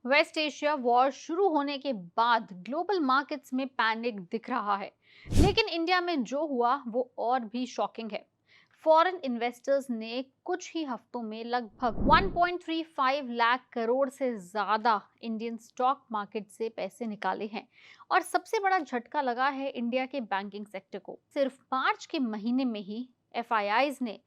Waste Asia war शुरू होने के बाद ग्लोबल मार्केट्स में पैनिक दिख रहा है, लेकिन इंडिया में जो हुआ वो और भी शॉकिंग है। फॉरेन इन्वेस्टर्स ने कुछ ही हफ्तों में लगभग 1.35 लाख करोड़ से ज्यादा इंडियन स्टॉक मार्केट से पैसे निकाले हैं और सबसे बड़ा झटका लगा है इंडिया के बैंकिंग सेक्टर को। सिर्फ मार्च के महीने में ही एफआईआईज ने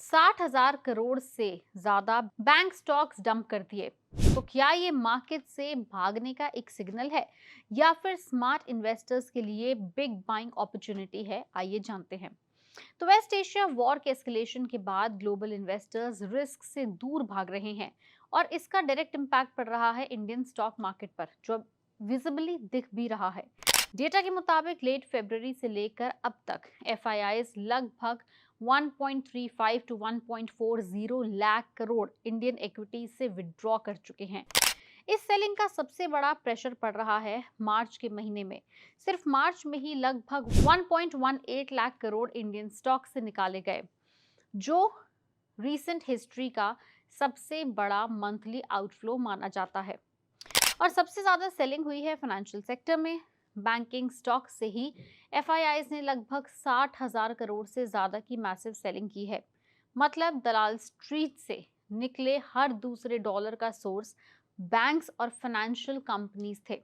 60,000 करोड़ से ज्यादा बैंक स्टॉक्स डंप कर दिए। तो क्या ये मार्केट से भागने का एक सिग्नल है या फिर स्मार्ट इन्वेस्टर्स के लिए बिग बाइंग अपॉर्चुनिटी है? आइए जानते हैं। तो वेस्ट एशिया वॉर के एस्केलेशन के बाद ग्लोबल इन्वेस्टर्स रिस्क से दूर भाग रहे हैं और इसका डायरेक्ट इम्पैक्ट पड़ रहा है इंडियन स्टॉक मार्केट पर, जो विजिबली दिख भी रहा है। डेटा के मुताबिक लेट फरवरी से लेकर अब तक एफआईआईज लगभग 1.35 to 1.40 lakh crore Indian equity से विड्रॉ कर चुके हैं। इस सेलिंग का सबसे बड़ा प्रेशर पड़ रहा है मार्च के महीने में। सिर्फ मार्च में ही लगभग 1.18 लाख करोड़ इंडियन स्टॉक से निकाले गए, जो रीसेंट हिस्ट्री का सबसे बड़ा मंथली आउटफ्लो माना जाता है। और सबसे ज्यादा सेलिंग हुई है फाइनेंशियल सेक्टर में। बैंकिंग स्टॉक से ही एफआईआईज ने लगभग 60,000 करोड़ से ज्यादा की मैसिव सेलिंग की है। मतलब दलाल स्ट्रीट से निकले हर दूसरे डॉलर का सोर्स बैंक्स और फाइनेंशियल कंपनीज थे।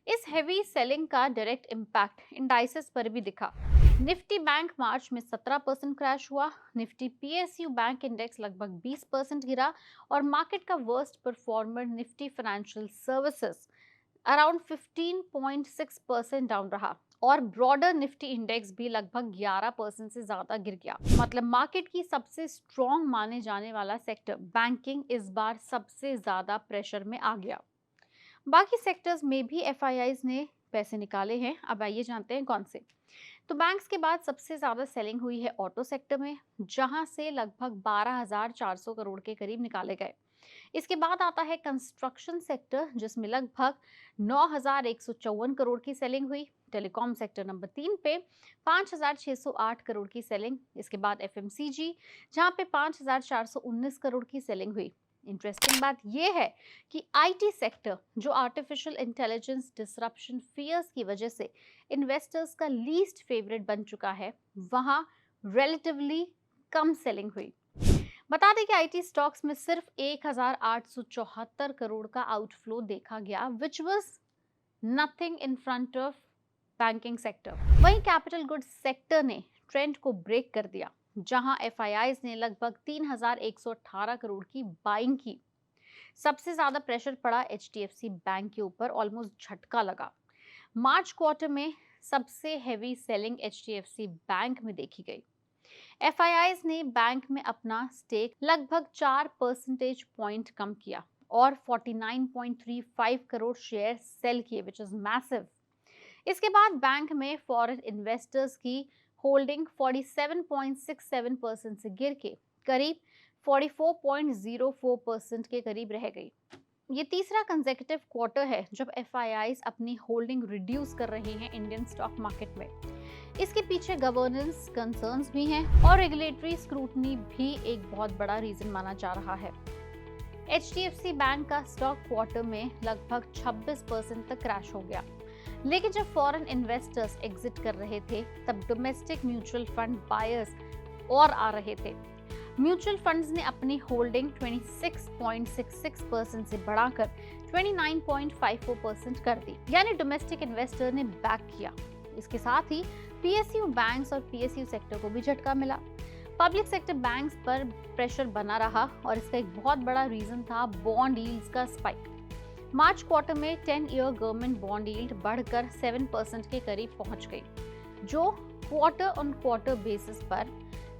इस हेवी सेलिंग का डायरेक्ट इम्पैक्ट इंडाइसेस पर भी दिखा। निफ्टी बैंक मार्च में 17% क्रैश हुआ। निफ्टी पीएसयू बैंक इंडेक्स लगभग 20% गिरा और मार्केट का worst performer Nifty financial services around 15.6% down रहा और ब्रॉडर निफ्टी इंडेक्स भी लगभग 11% से ज्यादा गिर गया। मतलब मार्केट की सबसे स्ट्रॉन्ग माने जाने वाला सेक्टर बैंकिंग इस बार सबसे ज्यादा प्रेशर में आ गया। बाकी सेक्टर्स में भी एफआईआईज ने पैसे निकाले हैं। अब आइए जानते हैं कौन से। तो बैंक्स के बाद सबसे ज्यादा सेलिंग हुई है ऑटो सेक्टर में, जहां से लगभग 12,400 करोड़ के करीब निकाले गए। इसके बाद आता है कंस्ट्रक्शन सेक्टर, जिसमें लगभग 9,154 करोड़ की सेलिंग हुई। टेलीकॉम सेक्टर नंबर 3 पे 5,608 करोड़ की सेलिंग। इसके बाद एफएमसीजी, जहां पे 5,419 करोड़ की सेलिंग हुई। इंटरेस्टिंग बात यह है कि आईटी सेक्टर, जो आर्टिफिशियल इंटेलिजेंस डिसरप्शन फियर्स की वजह से इन्वेस्टर्स का लीस्ट फेवरेट बन चुका है, वहां रिलेटिवली कम सेलिंग हुई। बता दें कि आईटी स्टॉक्स में सिर्फ 1,874 करोड़ का आउटफ्लो देखा गया, which was nothing in front of banking sector. वहीं कैपिटल गुड्स सेक्टर ने ट्रेंड को ब्रेक कर दिया, जहां एफआईआईज ने लगभग 3,118 करोड़ की बाइंग की। सबसे ज्यादा प्रेशर पड़ा एचडीएफसी बैंक के ऊपर, ऑलमोस्ट झटका लगा। मार्च क्वार्टर में सबसे हेवी सेलिंग एचडीएफसी बैंक में देखी गई। एफआईआईज ने बैंक में अपना स्टेक लगभग 4 परसेंटेज पॉइंट कम किया और 49.35 करोड़ शेयर सेल किए, विच इज मैसिव। इसके बाद बैंक में फॉरेन इन्वेस्टर्स की होल्डिंग 47.67% से गिर के करीब 44.04% के करीब रह गई। ये तीसरा कंसेक्यूटिव क्वार्टर है जब एफआईआईज अपनी होल्डिंग रिड्यूस कर रहे हैं इंडियन स्टॉक मार्केट में। इसके पीछे गवर्नेंस कंसर्न्स भी हैं और रेगुलेटरी स्क्रूटनी भी एक बहुत बड़ा रीजन माना जा रहा है। एचडीएफसी बैंक का स्टॉक क्वार्टर में लगभग 26% तक क्रैश हो गया, लेकिन जब फॉरेन इन्वेस्टर्स एग्जिट कर रहे थे तब डोमेस्टिक म्यूचुअल फंड बायर्स और आ रहे थे। म्यूचुअल फंड्स ने अपनी होल्डिंग 26.66% से बढ़ाकर 29.54% कर दी, यानी डोमेस्टिक इन्वेस्टर ने बैक किया। इसके साथ ही पीएसयू बैंक्स और पीएसयू सेक्टर को भी झटका मिला। पब्लिक सेक्टर बैंक्स पर प्रेशर बना रहा और इसका एक बहुत बड़ा रीजन था बॉन्ड यील्ड्स का स्पाइक। मार्च क्वार्टर में 10 ईयर गवर्नमेंट बॉन्ड यील्ड बढ़कर 7% के करीब पहुंच गई, जो क्वार्टर ऑन क्वार्टर बेसिस पर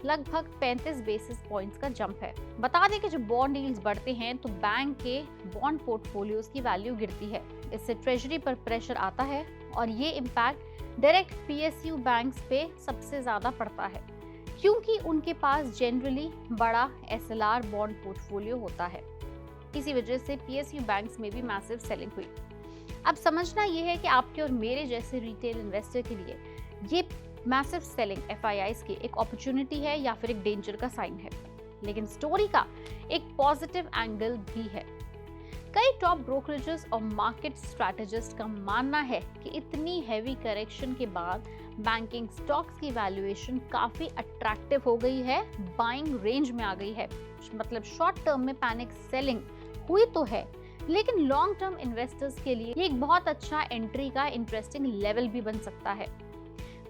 लगभग 35 बेसिस पॉइंट्स का जंप है। बता दें कि जब बॉन्ड यील्ड्स बढ़ते हैं तो बैंक के बॉन्ड पोर्टफोलियोज की वैल्यू गिरती है। इससे ट्रेजरी पर प्रेशर आता है और ये इम्पैक्ट डायरेक्ट पीएसयू बैंक्स पे सबसे ज्यादा पड़ता है, क्योंकि उनके पास जनरली बड़ा एसएलआर बॉन्ड पोर्टफोलियो होता है। इसी वजह से पीएसयू बैंक्स में भी मैसिव सेलिंग हुई। अब समझना यह है कि आपके और मेरे जैसे रिटेल इन्वेस्टर के लिए ये मैसिव सेलिंग एफआईआईज की एक अपॉर्चुनिटी है या फिर एक डेंजर का साइन है। लेकिन स्टोरी का एक पॉजिटिव एंगल भी है। कई टॉप ब्रोकरेजेस और मार्केट स्ट्रैटेजिस्ट का मानना है कि इतनी हैवी करेक्शन के बाद बैंकिंग स्टॉक्स की वैल्यूएशन काफी अट्रैक्टिव हो गई है, बाइंग रेंज में आ गई है। मतलब शॉर्ट टर्म में पैनिक सेलिंग हुई तो है, लेकिन लॉन्ग टर्म इन्वेस्टर्स के लिए ये एक बहुत अच्छा एंट्री का इंटरेस्टिंग लेवल भी बन सकता है।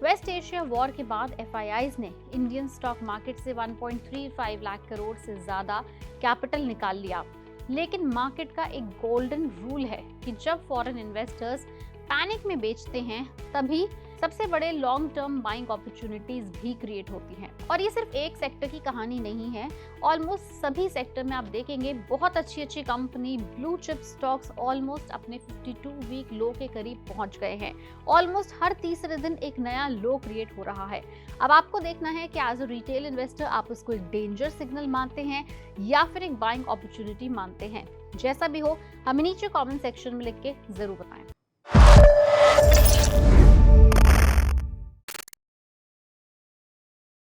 वेस्ट एशिया वॉर के बाद एफआईआईज ने इंडियन स्टॉक मार्केट से 1.35 लाख करोड़ से ज्यादा कैपिटल निकाल लिया, लेकिन मार्केट का एक गोल्डन रूल है कि जब फॉरेन इन्वेस्टर्स पैनिक में बेचते हैं तभी सबसे बड़े लॉन्ग टर्म बाइंग अपॉर्चुनिटीज भी क्रिएट होती हैं। और ये सिर्फ एक सेक्टर की कहानी नहीं है, ऑलमोस्ट सभी सेक्टर में आप देखेंगे बहुत अच्छी अच्छी company, blue chip stocks almost अपने 52 वीक लो के करीब पहुंच गए हैं। ऑलमोस्ट हर तीसरे दिन एक नया लो क्रिएट हो रहा है। अब आपको देखना है कि एज अ रिटेल इन्वेस्टर आप उसको एक डेंजर सिग्नल मानते हैं या फिर एक बाइंग अपॉर्चुनिटी मानते हैं। जैसा भी हो, हमें नीचे कमेंट सेक्शन में लिख के जरूर बताएं।